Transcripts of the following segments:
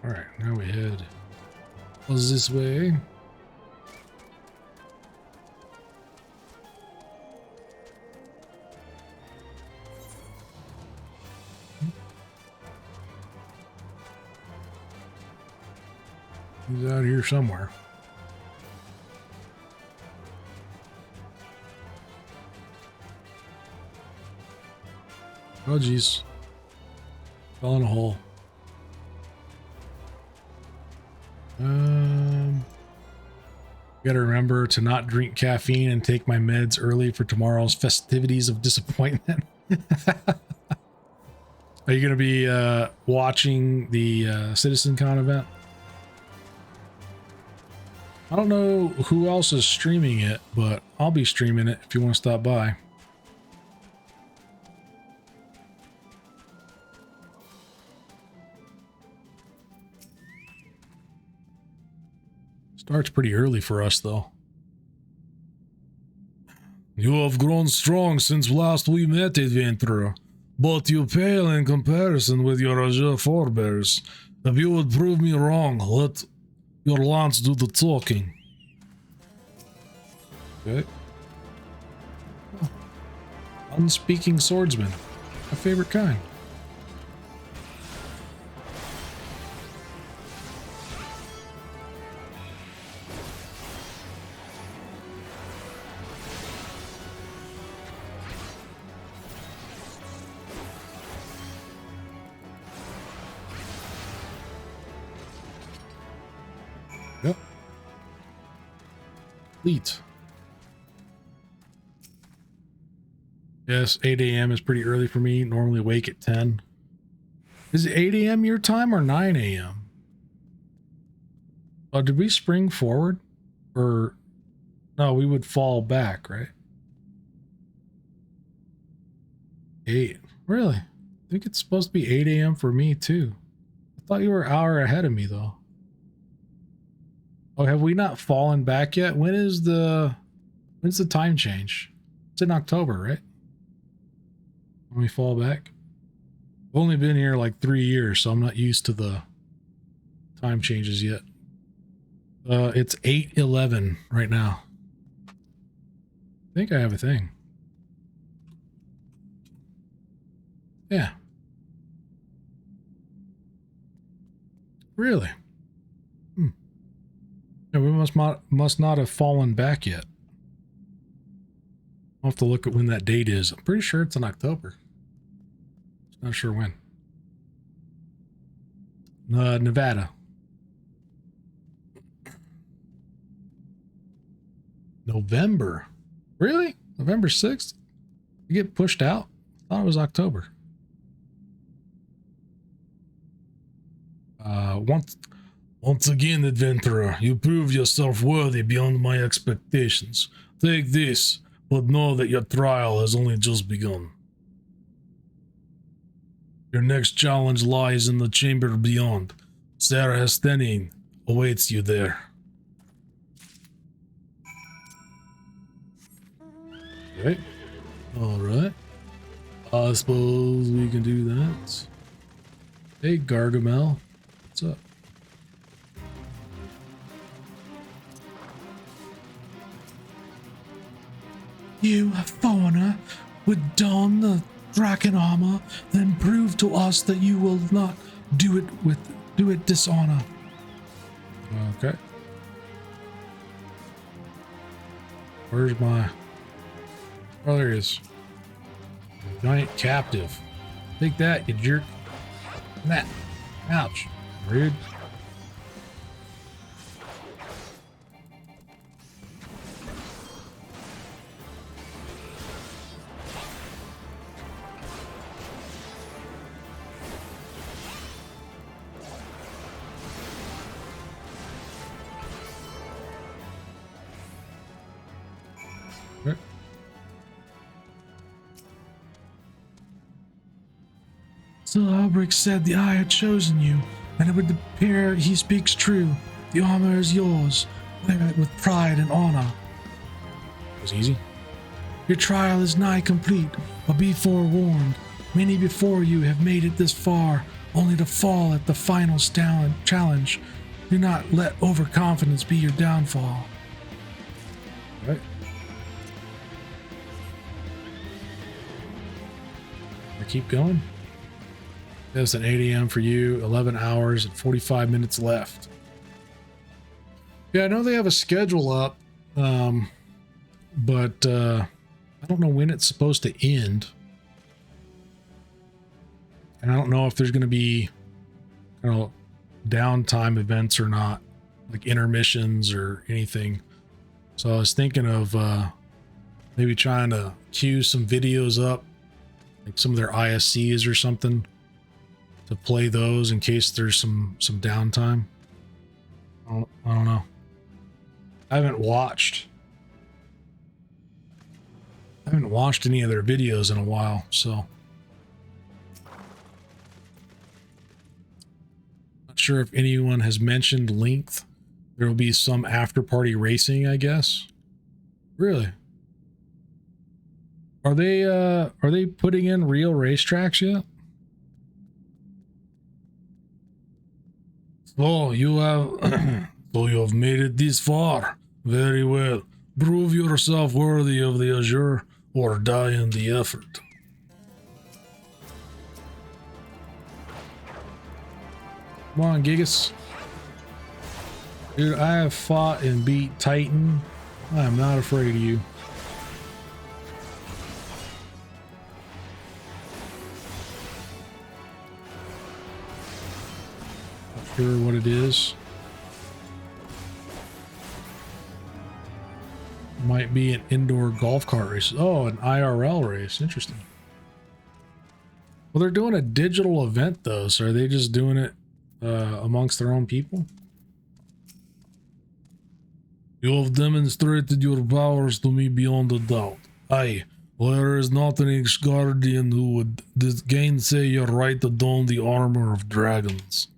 All right, now we head this way. He's out here somewhere. Oh, geez. Fell in a hole. Gotta remember to not drink caffeine and take my meds early for tomorrow's festivities of disappointment. Are you gonna be watching the CitizenCon event? I don't know who else is streaming it, but I'll be streaming it if you want to stop by. Starts pretty early for us, though. You have grown strong since last we met, adventurer, but you pale in comparison with your Eorzea forebears. If you would prove me wrong, let your lance do the talking. Okay. Oh. Unspeaking swordsman. My favorite kind. Yep. Complete. Yes, 8 a.m. is pretty early for me. Normally wake at 10. Is it 8 a.m. your time or 9 a.m.? Oh, did we spring forward? Or no, we would fall back, right? 8. Really? I think it's supposed to be 8 a.m. for me too. I thought you were an hour ahead of me though. Oh, have we not fallen back yet? When's the time change? It's in October, right? When we fall back? I've only been here like 3 years, so I'm not used to the time changes yet. It's 8:11 right now. I think I have a thing. Yeah. Really? Yeah, we must not have fallen back yet. I'll have to look at when that date is. I'm pretty sure it's in October. Not sure when. Nevada. November. Really? November 6th? You get pushed out? I thought it was October. Once again, adventurer, you proved yourself worthy beyond my expectations. Take this, but know that your trial has only just begun. Your next challenge lies in the chamber beyond. Sarah Hestenin awaits you there. Okay. Alright. I suppose we can do that. Hey, Gargamel. What's up? You, a foreigner, would don the Draken armor, then prove to us that you will not do it dishonor. Okay. Where's my... Oh, there he is. Giant captive. Take that, you jerk. That. Ouch. Rude. So Albrecht said the Eye had chosen you, and it would appear he speaks true. The armor is yours. Wear it with pride and honor. It was easy. Your trial is nigh complete, but be forewarned. Many before you have made it this far, only to fall at the final challenge. Do not let overconfidence be your downfall. All right. I keep going. It's an 8 a.m. for you, 11 hours and 45 minutes left. Yeah, I know they have a schedule up, but I don't know when it's supposed to end. And I don't know if there's going to be, you know, downtime events or not, like intermissions or anything. So I was thinking of maybe trying to queue some videos up, like some of their ISCs or something, to play those in case there's some downtime. I don't know. I haven't watched any of their videos in a while, so not sure if anyone has mentioned length. There will be some after party racing, I guess. Really? Are they putting in real racetracks yet? So you have so you have made it this far. Very well. Prove yourself worthy of the azure or die in the effort. Come on, Gigas. Dude, I have fought and beat Titan. I am not afraid of you. Not sure what it is. Might be an indoor golf cart race. Oh, an IRL race. Interesting. Well, they're doing a digital event though, so are they just doing it amongst their own people? You have demonstrated your powers to me beyond a doubt. Aye, there is not an ex-guardian who would gainsay your right to don the armor of dragons.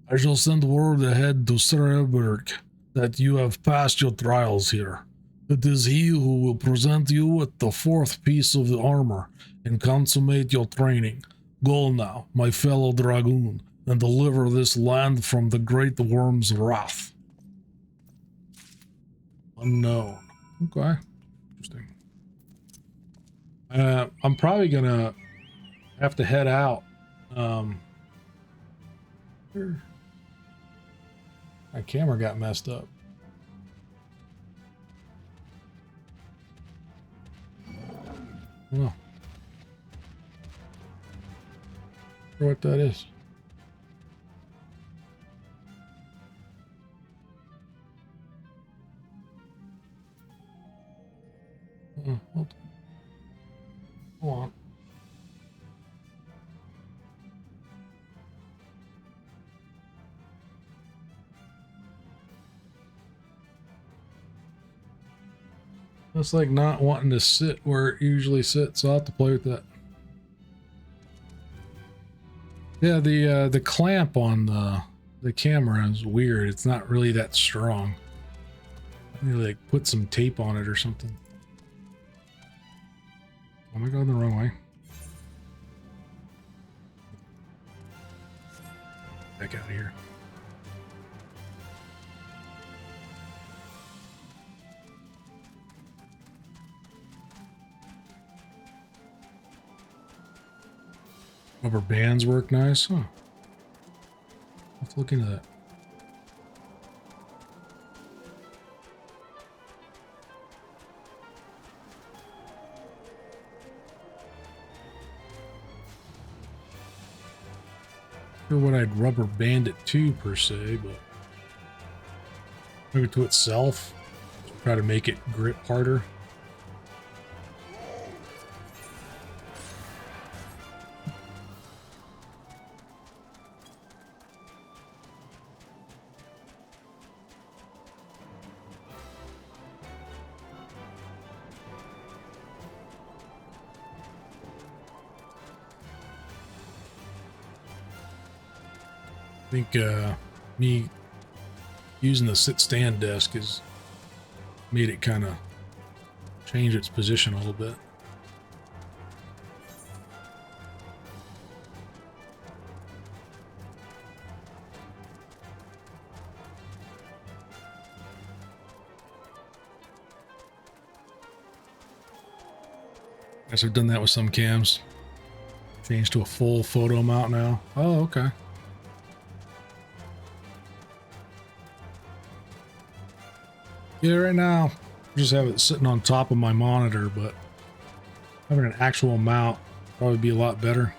I shall send word ahead to Sir Elberg that you have passed your trials here. It is he who will present you with the fourth piece of the armor and consummate your training. Go now, my fellow dragoon, and deliver this land from the great worm's wrath. Unknown. Okay. Interesting. I'm probably gonna have to head out. My camera got messed up. Oh. I wonder what that is. Hold on. It's like not wanting to sit where it usually sits, so I'll have to play with that. Yeah, the clamp on the camera is weird. It's not really that strong. I need to like put some tape on it or something. Am I going the wrong way? Back out of here. Rubber bands work nice, huh? Let's look into that. Sure what I'd rubber band it to per se, but maybe to itself. Try to make it grip harder. I think me using the sit-stand desk has made it kind of change its position a little bit. guess I've done that with some cams. Changed to a full photo mount now. Oh, okay. Yeah, right now, I just have it sitting on top of my monitor, but having an actual mount would probably be a lot better.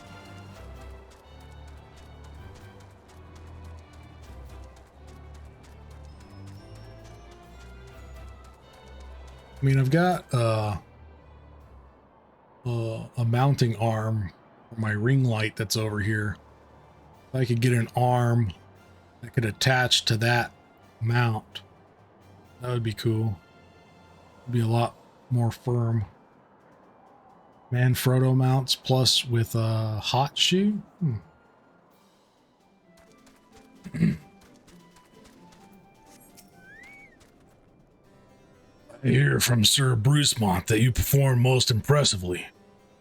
I mean, I've got a mounting arm for my ring light that's over here. If I could get an arm that could attach to that mount, that would be cool. It'd be a lot more firm. Manfrotto mounts plus with a hot shoe. I hear from Sir Brucemont that you perform most impressively.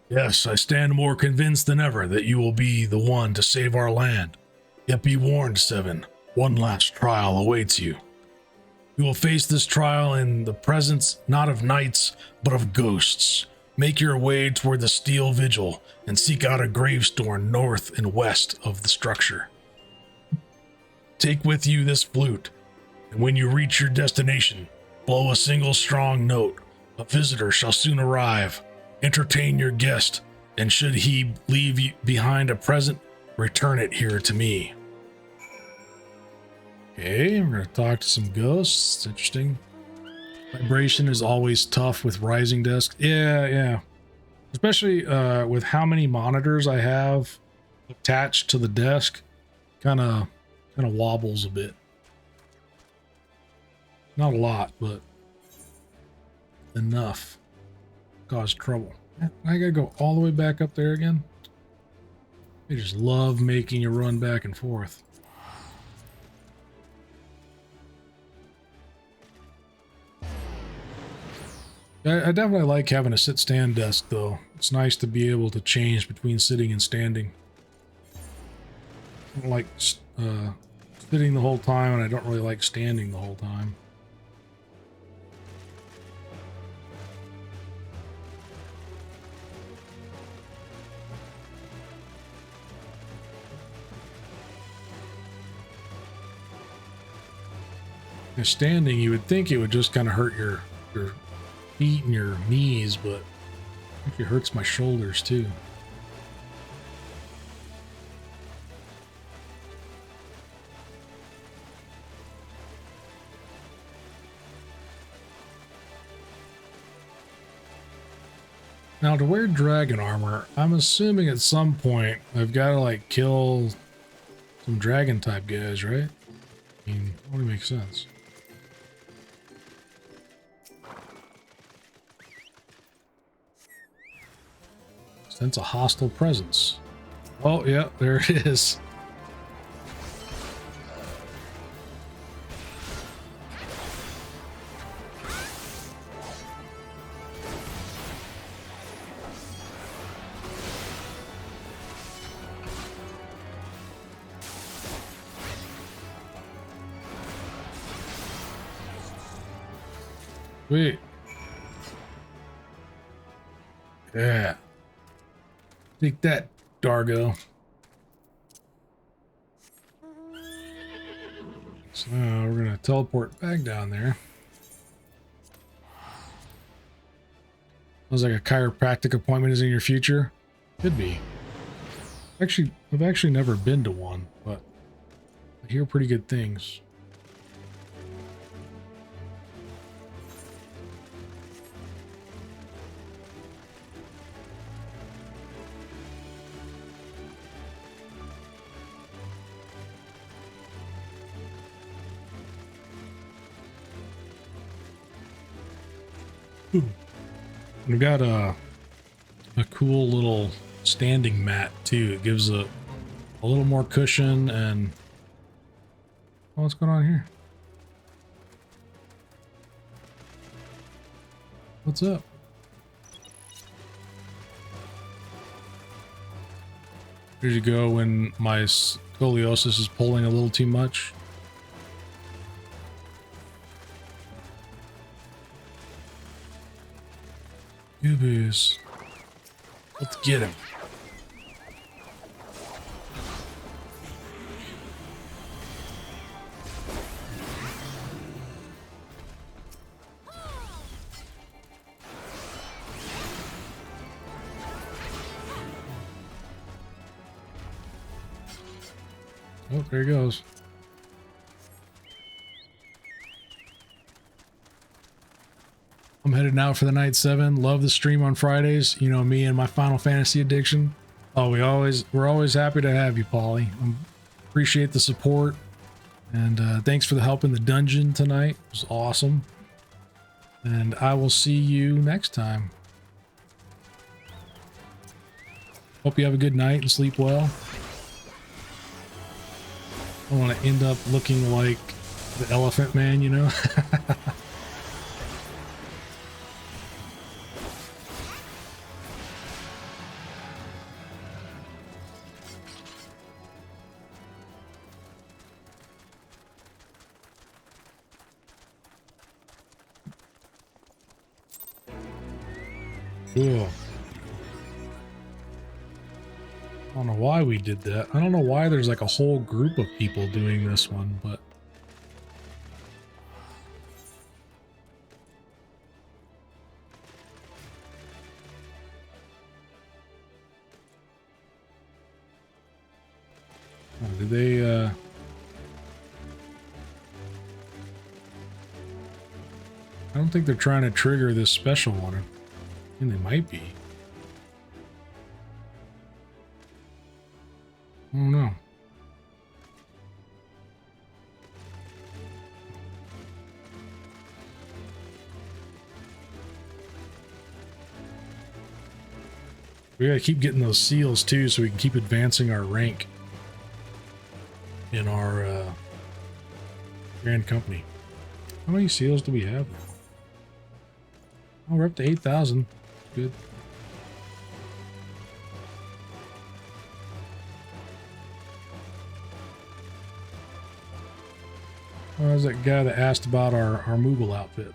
Yes, I stand more convinced than ever that you will be the one to save our land. Yet be warned, Seven, one last trial awaits you. You will face this trial in the presence not of knights, but of ghosts. Make your way toward the Steel Vigil and seek out a gravestone north and west of the structure. Take with you this flute, and when you reach your destination, blow a single strong note. A visitor shall soon arrive. Entertain your guest, and should he leave you behind a present, return it here to me. Okay, I'm going to talk to some ghosts. It's interesting. Vibration is always tough with rising desks. Yeah. Especially with how many monitors I have attached to the desk. Kind of wobbles a bit. Not a lot, but enough. Cause trouble. I gotta go all the way back up there again. I just love making you run back and forth. I definitely like having a sit-stand desk, though. It's nice to be able to change between sitting and standing. I don't like sitting the whole time, and I don't really like standing the whole time. If standing, you would think it would just kind of hurt your feet and your knees, but I think it hurts my shoulders too. Now, to wear dragon armor, I'm assuming at some point I've got to like kill some dragon type guys, right? I mean, that would make sense. Sense a hostile presence. Oh, yeah, there it is. Sweet. Yeah. Take that, Dargo. So we're gonna teleport back down there. Sounds like a chiropractic appointment is in your future. Could be. Actually, I've actually never been to one, but I hear pretty good things. We've got a cool little standing mat too. It gives a little more cushion and what's going on here? What's up? Here you go when my scoliosis is pulling a little too much. Boo-boos. Let's get him. Oh, there he goes. I'm headed out for the night 7. Love the stream on Fridays. You know me and my Final Fantasy addiction. Oh, we're always happy to have you, Polly. Appreciate the support, and thanks for the help in the dungeon tonight. It was awesome. And I will see you next time. Hope you have a good night and sleep well. I don't want to end up looking like the Elephant Man, you know? Cool. I don't know why we did that. I don't know why there's like a whole group of people doing this one, but... Oh, did they, I don't think they're trying to trigger this special one. I think they might be. I don't know. We gotta keep getting those seals too, so we can keep advancing our rank in our Grand Company. How many seals do we have? Oh, we're up to 8,000. Good. Oh, there's that guy that asked about our Moogle outfit.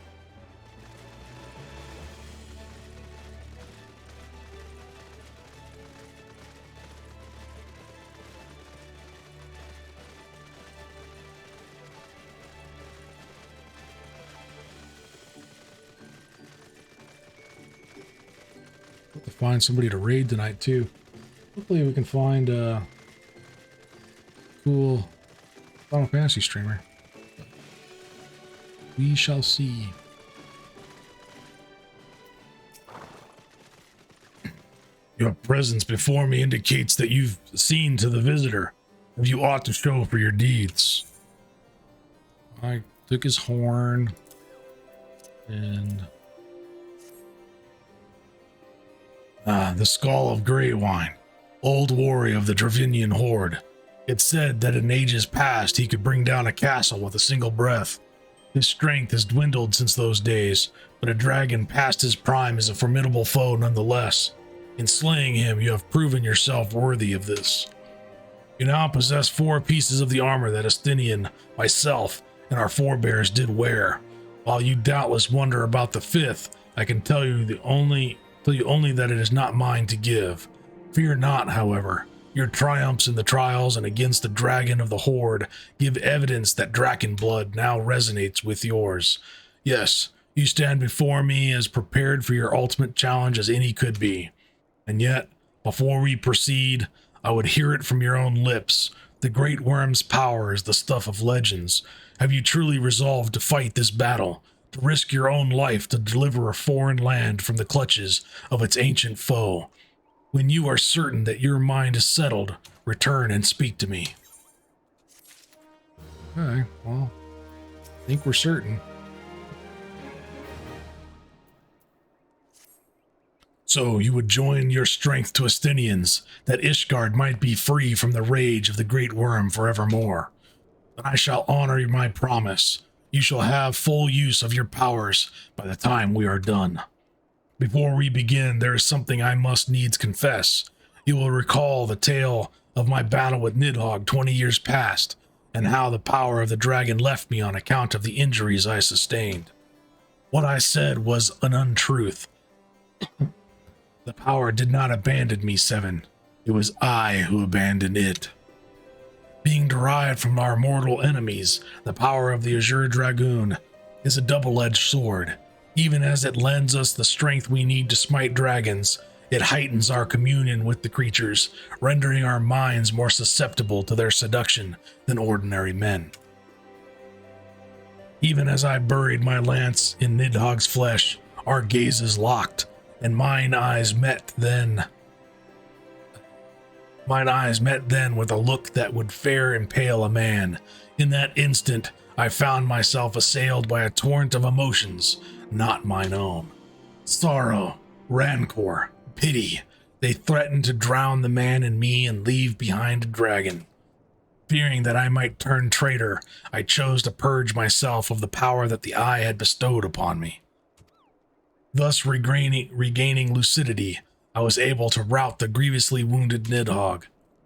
Have to find somebody to raid tonight too. Hopefully we can find a cool Final Fantasy streamer. We shall see. Your presence before me indicates that you've seen to the visitor, as you ought to show for your deeds. I took his horn and the skull of grey wine, old warrior of the Dravinian horde. It said that in ages past he could bring down a castle with a single breath. His strength has dwindled since those days, but a dragon past his prime is a formidable foe nonetheless. In slaying him, you have proven yourself worthy of this. You now possess 4 pieces of the armor that Estinian, myself, and our forebears did wear. While you doubtless wonder about the 5th, I can tell you only that it is not mine to give. Fear not, however. Your triumphs in the trials and against the dragon of the horde give evidence that draken blood now resonates with yours. Yes, you stand before me as prepared for your ultimate challenge as any could be. And yet, before we proceed, I would hear it from your own lips. The great worm's power is the stuff of legends. Have you truly resolved to fight this battle, to risk your own life to deliver a foreign land from the clutches of its ancient foe? When you are certain that your mind is settled, return and speak to me. Okay, well, I think we're certain. So you would join your strength to Estinians, that Ishgard might be free from the rage of the great worm forevermore. But I shall honor my promise. You shall have full use of your powers by the time we are done. Before we begin, there is something I must needs confess. You will recall the tale of my battle with Nidhogg 20 years past, and how the power of the dragon left me on account of the injuries I sustained. What I said was an untruth. The power did not abandon me, Seven. It was I who abandoned it. Being derived from our mortal enemies, the power of the Azure Dragoon is a double-edged sword. Even as it lends us the strength we need to smite dragons, it heightens our communion with the creatures, rendering our minds more susceptible to their seduction than ordinary men. Even as I buried my lance in Nidhogg's flesh, our gazes locked, and mine eyes met then with a look that would fair impale a man. In that instant, I found myself assailed by a torrent of emotions, not mine own. Sorrow, rancor, pity. They threatened to drown the man in me and leave behind a dragon. Fearing that I might turn traitor, I chose to purge myself of the power that the eye had bestowed upon me. Thus regaining lucidity, I was able to rout the grievously wounded Nidhogg.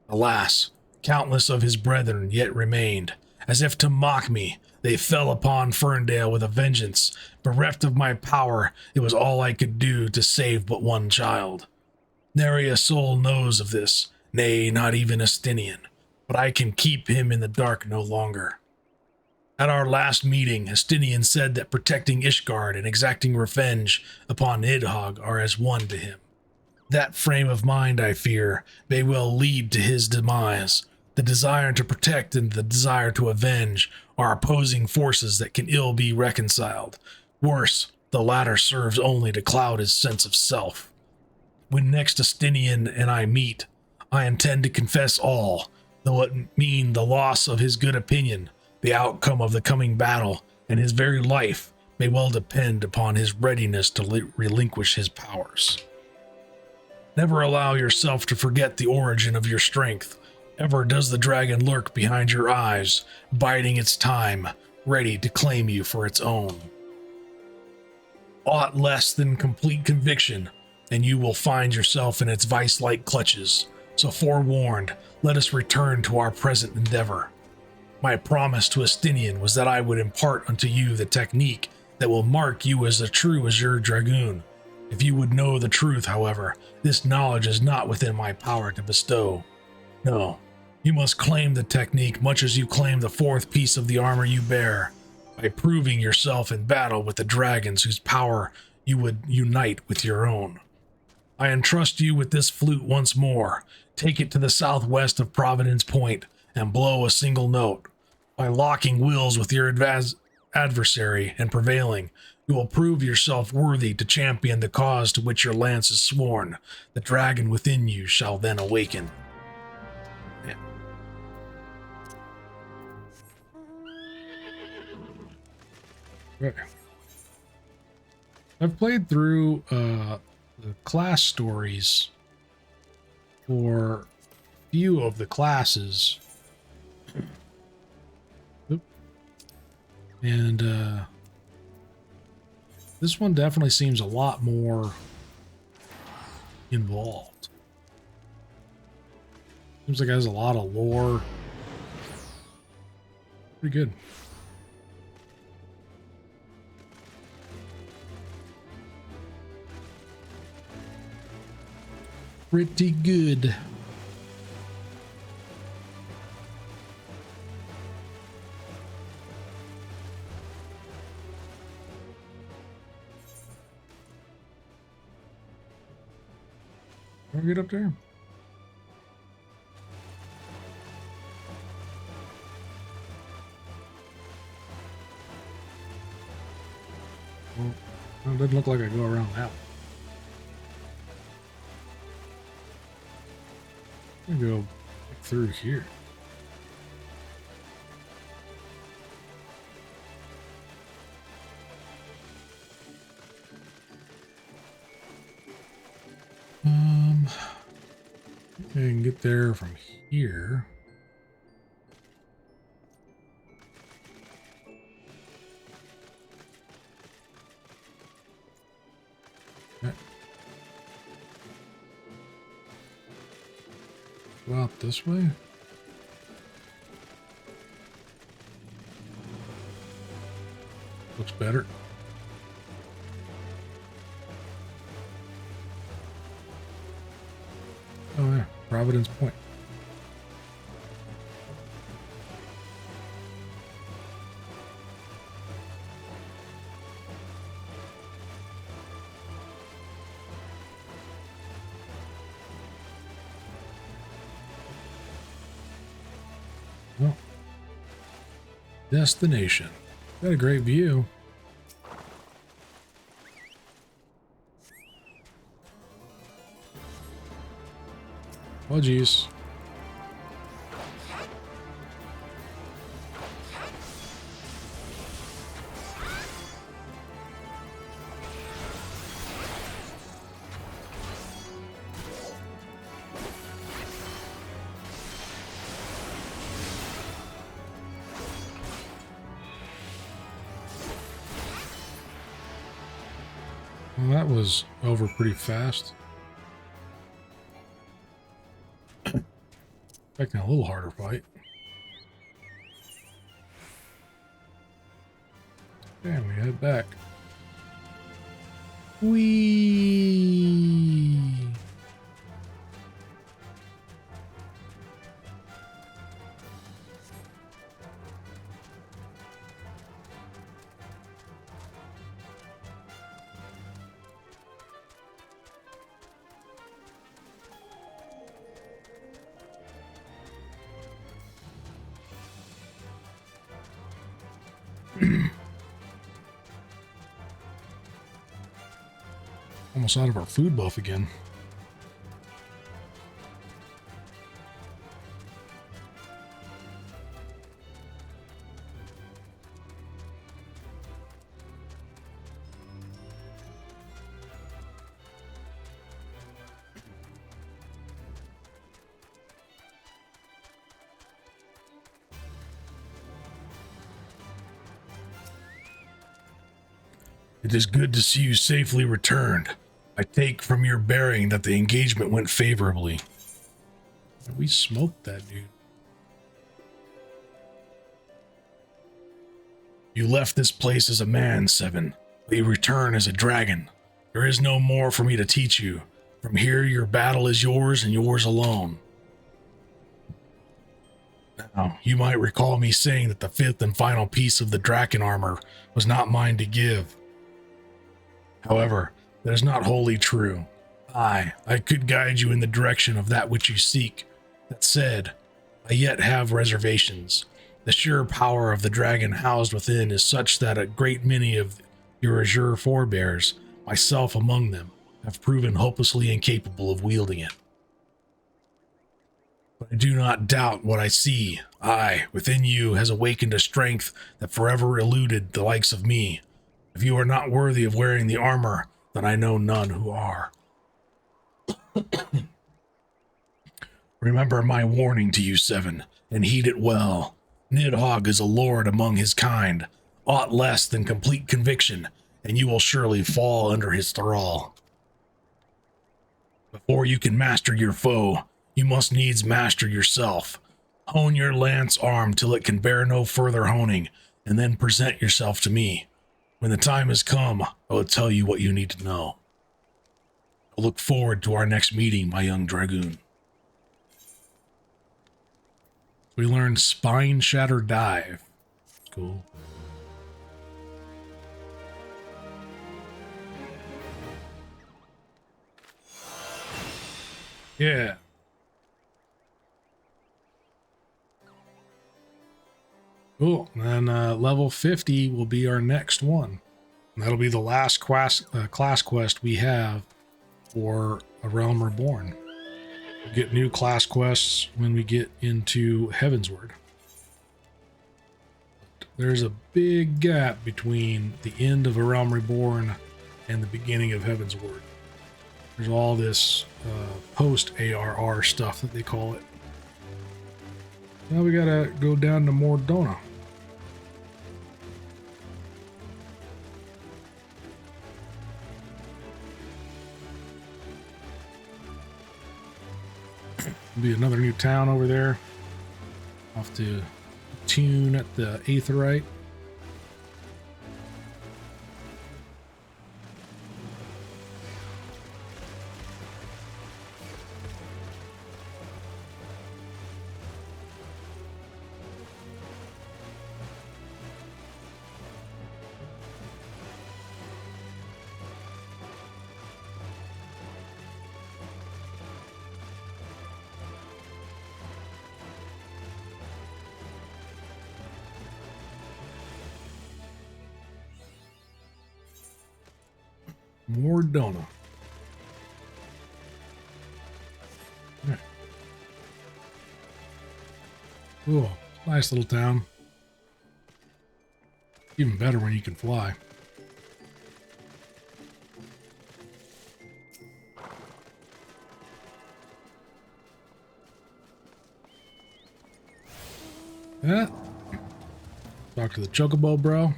Alas, countless of his brethren yet remained. As if to mock me, they fell upon Ferndale with a vengeance. Bereft of my power, it was all I could do to save but one child. Nary a soul knows of this, nay, not even Estinian, but I can keep him in the dark no longer. At our last meeting, Estinian said that protecting Ishgard and exacting revenge upon Nidhogg are as one to him. That frame of mind, I fear, may well lead to his demise. The desire to protect and the desire to avenge are opposing forces that can ill be reconciled. Worse, the latter serves only to cloud his sense of self. When next Estinian and I meet, I intend to confess all, though it mean the loss of his good opinion. The outcome of the coming battle and his very life may well depend upon his readiness to relinquish his powers. Never allow yourself to forget the origin of your strength. Ever does the dragon lurk behind your eyes, biding its time, ready to claim you for its own. Aught less than complete conviction, and you will find yourself in its vice-like clutches. So forewarned, let us return to our present endeavor. My promise to Estinian was that I would impart unto you the technique that will mark you as a true Azure Dragoon. If you would know the truth, however, this knowledge is not within my power to bestow. No, you must claim the technique much as you claim the fourth piece of the armor you bear, by proving yourself in battle with the dragons whose power you would unite with your own. I entrust you with this flute once more. Take it to the southwest of Providence Point and blow a single note. By locking wills with your adversary and prevailing, you will prove yourself worthy to champion the cause to which your lance is sworn. The dragon within you shall then awaken. Yeah. Okay. I've played through the class stories for a few of the classes. And this one definitely seems a lot more involved. Seems like it has a lot of lore. Pretty good. Pretty good. Can I get up there? Well, it doesn't look like I go around that. I'm gonna go through here. I can get there from here. Okay. Go out this way. Looks better. Providence Point. Well, destination. Got a great view. Oh, geez. Well, that was over pretty fast. Expecting a little harder fight. And we head back. Whee! Almost out of our food buff again. It is good to see you safely returned. I take from your bearing that the engagement went favorably. We smoked that dude. You left this place as a man, Seven, but you return as a dragon. There is no more for me to teach you. From here, your battle is yours and yours alone. Now, you might recall me saying that the fifth and final piece of the Draken armor was not mine to give. However, that is not wholly true. I could guide you in the direction of that which you seek. That said, I yet have reservations. The sheer power of the dragon housed within is such that a great many of your Eorzea forebears, myself among them, have proven hopelessly incapable of wielding it. But I do not doubt what I see. Within you has awakened a strength that forever eluded the likes of me. If you are not worthy of wearing the armor, then I know none who are. Remember my warning to you, Seven, and heed it well. Nidhogg is a lord among his kind, aught less than complete conviction, and you will surely fall under his thrall. Before you can master your foe, you must needs master yourself. Hone your lance arm till it can bear no further honing, and then present yourself to me. When the time has come, I will tell you what you need to know. I look forward to our next meeting, my young dragoon. We learned Spine Shatter Dive. Cool. Yeah. Cool. And level 50 will be our next one. And that'll be the last class quest we have for A Realm Reborn. We'll get new class quests when we get into Heavensward. There's a big gap between the end of A Realm Reborn and the beginning of Heavensward. There's all this post-ARR stuff that they call it. Now we gotta go down to Mordona. Be another new town over there. Off to tune at the Aetheryte. More donut. Right. Cool. Nice little town. Even better when you can fly. Yeah. Talk to the Chocobo bro.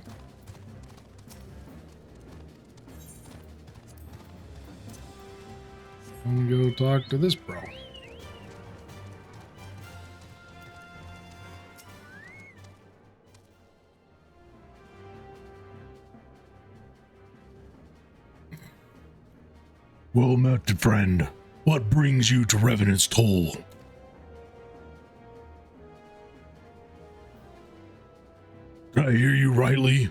I'm gonna go talk to this bro. Well met, friend. What brings you to Revenant's Toll? Did I hear you rightly?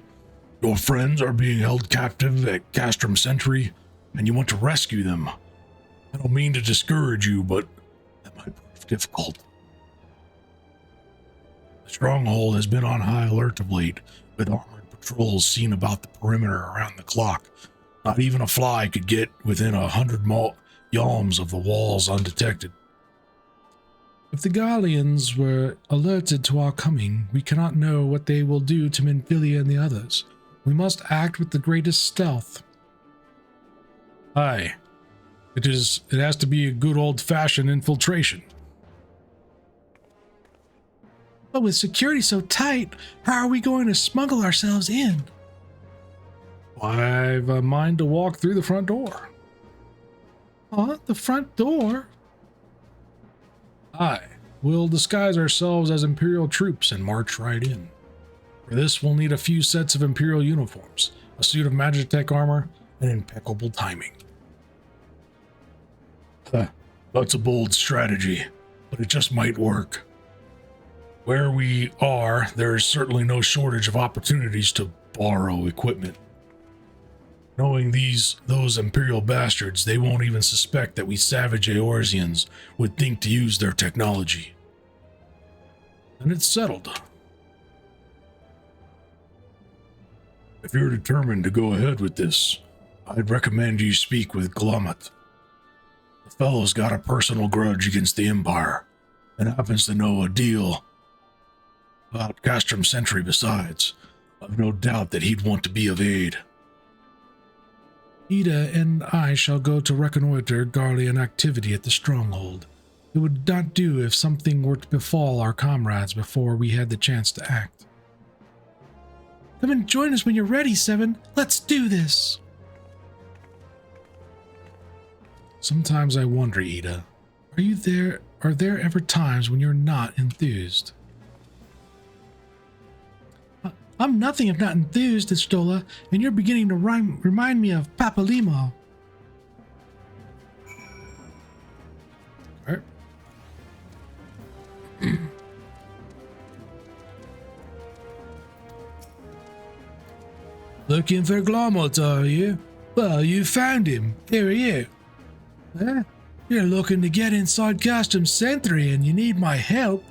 Your friends are being held captive at Castrum Sentry, and you want to rescue them. I don't mean to discourage you, but that might prove difficult. The stronghold has been on high alert of late, with armored patrols seen about the perimeter around the clock. Not even a fly could get within 100 yalms of the walls undetected. If the Guardians were alerted to our coming, we cannot know what they will do to Minfilia and the others. We must act with the greatest stealth. Aye. It has to be a good old-fashioned infiltration. But with security so tight, how are we going to smuggle ourselves in? I've a mind to walk through the front door. Huh? The front door? Aye. We'll disguise ourselves as Imperial troops and march right in. For this, we'll need a few sets of Imperial uniforms, a suit of Magitech armor, and impeccable timing. That's a bold strategy, but it just might work. Where we are, there is certainly no shortage of opportunities to borrow equipment. Knowing those Imperial bastards, they won't even suspect that we savage Eorzeans would think to use their technology. And it's settled. If you're determined to go ahead with this, I'd recommend you speak with Glummet. The fellow's got a personal grudge against the Empire, and happens to know a deal about Castrum Sentry besides. I've no doubt that he'd want to be of aid. Ida and I shall go to reconnoiter Garlean activity at the stronghold. It would not do if something were to befall our comrades before we had the chance to act. Come and join us when you're ready, Seven. Let's do this. Sometimes I wonder, Ida, are there ever times when you're not enthused? I'm nothing if not enthused, Estola, and you're beginning to remind me of Papalimo. All right. Looking for Glomot, are you? Well, you found him. Here he is. Huh? You're looking to get inside Castrum Sentry and you need my help.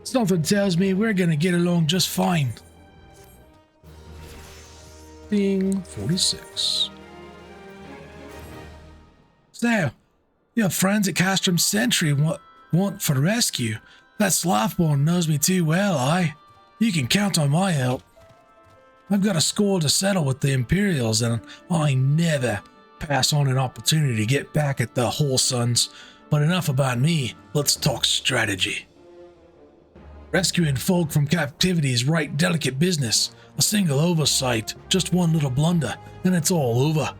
Something tells me we're gonna get along just fine. Being 46. So, your friends at Castrum Sentry want for rescue. That Slothborn knows me too well, aye? You can count on my help. I've got a score to settle with the Imperials, and I never pass on an opportunity to get back at the Wholesons. But enough about me, let's talk strategy. Rescuing folk from captivity is right delicate business. A single oversight, just one little blunder, and it's all over.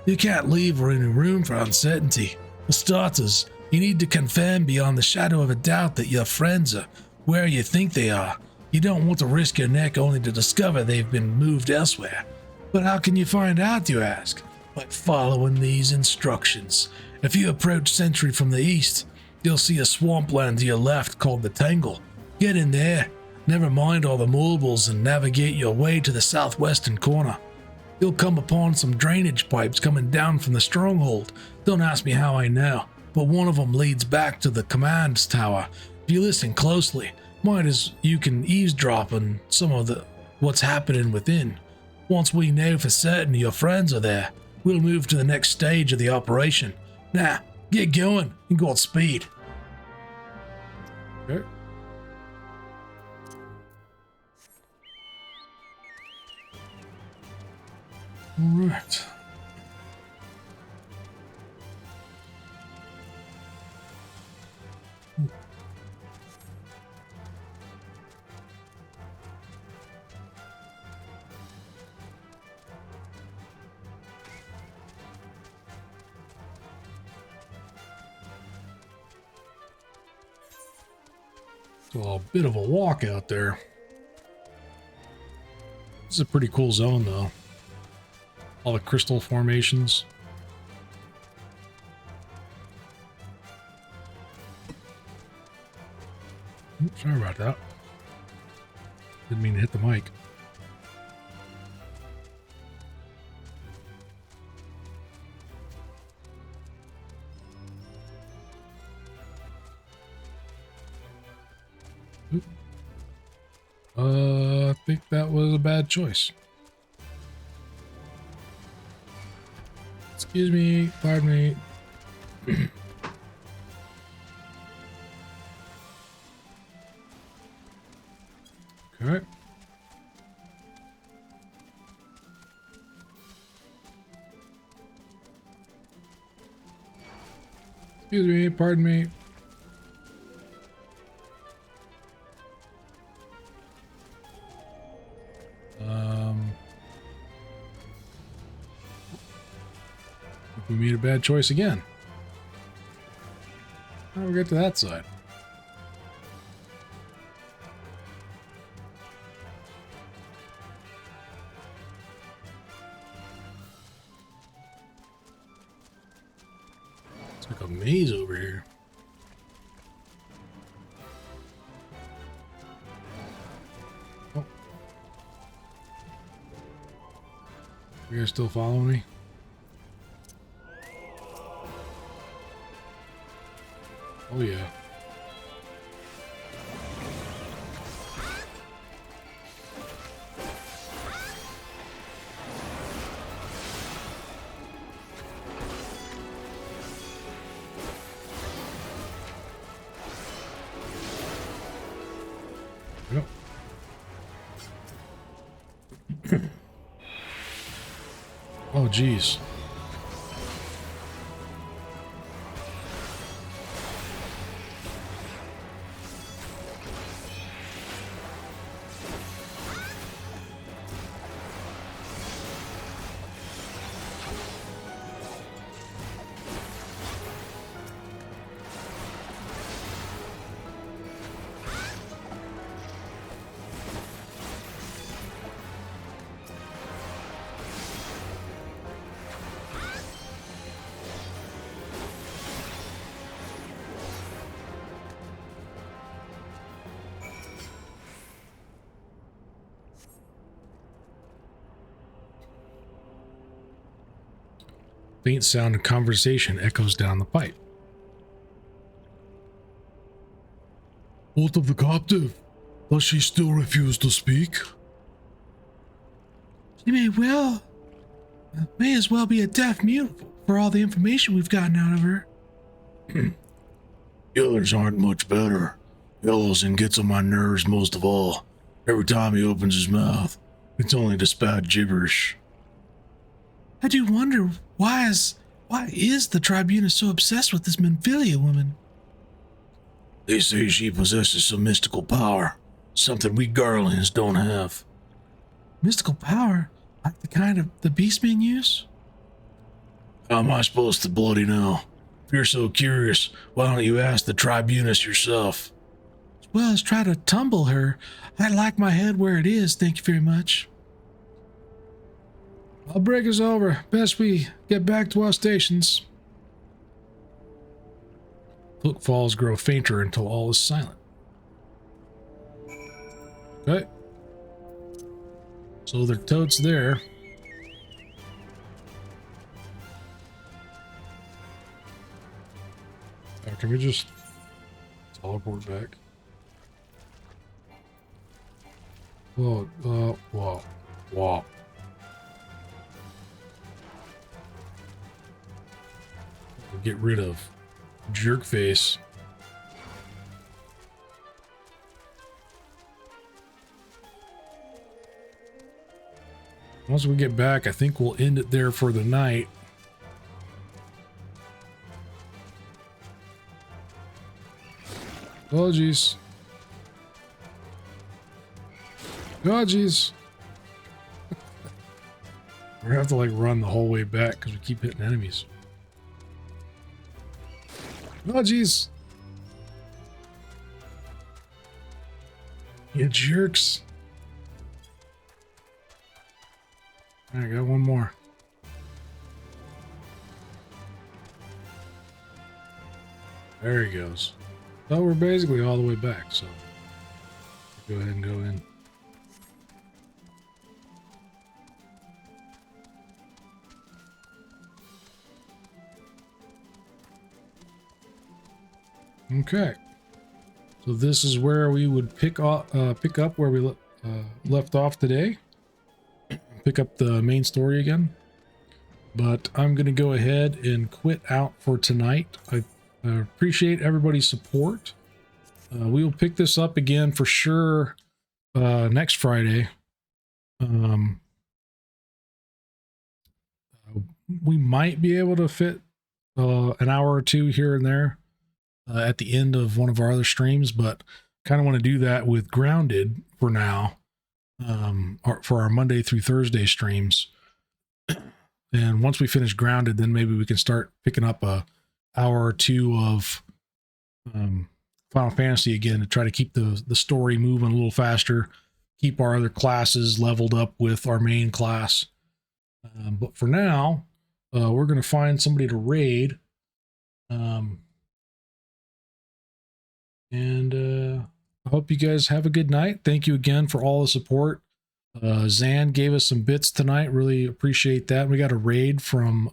You can't leave any room for uncertainty. For starters, you need to confirm beyond the shadow of a doubt that your friends are where you think they are. You don't want to risk your neck only to discover they've been moved elsewhere. But how can you find out, you ask? By following these instructions. If you approach Sentry from the east, you'll see a swampland to your left called the Tangle. Get in there, never mind all the mobiles, and navigate your way to the southwestern corner. You'll come upon some drainage pipes coming down from the stronghold. Don't ask me how I know, but one of them leads back to the command tower. If you listen closely, might as you can eavesdrop on some of what's happening within. Once we know for certain your friends are there, we'll move to the next stage of the operation. Now, get going and go at speed. Okay. All right. Well, a bit of a walk out there. This is a pretty cool zone, though. All the crystal formations. Oops, sorry about that. Didn't mean to hit the mic. I think that was a bad choice. Excuse me, pardon me. Okay. Excuse me, pardon me. We made a bad choice again. How do we get to that side? It's like a maze over here. Oh. You guys still following me? Oh yeah. Yep. Oh geez. Faint sound of conversation echoes down the pipe. What of the captive? Does she still refuse to speak? She may as well be a deaf mute for all the information we've gotten out of her. The others aren't much better. Ellison gets on my nerves most of all. Every time he opens his mouth, it's only to spout gibberish. I do wonder why is the Tribunus so obsessed with this Menphilia woman? They say she possesses some mystical power, something we Garlands don't have. Mystical power? Like the kind of the beastmen use? How am I supposed to bloody know? If you're so curious, why don't you ask the Tribunus yourself? As well as try to tumble her. I like my head where it is, thank you very much. Our break is over. Best we get back to our stations. Footfalls grow fainter until all is silent. Okay. So they're totes there. Can we just teleport back? Whoa, whoa, whoa. Get rid of Jerkface. Once we get back, I think we'll end it there for the night. Oh, jeez. Oh, jeez. We're gonna have to like run the whole way back because we keep hitting enemies. Oh, jeez. You jerks. I got one more. There he goes. So we're basically all the way back, so go ahead and go in. Okay, so this is where we would pick up where we left off today. Pick up the main story again. But I'm going to go ahead and quit out for tonight. I appreciate everybody's support. We will pick this up again for sure next Friday. We might be able to fit an hour or two here and there at the end of one of our other streams, but kind of want to do that with Grounded for now, for our Monday through Thursday streams. And once we finish Grounded, then maybe we can start picking up a hour or two of Final Fantasy again to try to keep the story moving a little faster, keep our other classes leveled up with our main class. But for now, we're going to find somebody to raid. And I hope you guys have a good night. Thank you again for all the support. Zan gave us some bits tonight. Really appreciate that. We got a raid from,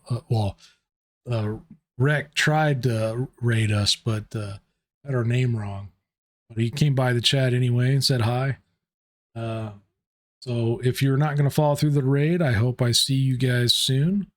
Rec tried to raid us, but had our name wrong. But he came by the chat anyway and said hi. So if you're not going to follow through the raid, I hope I see you guys soon.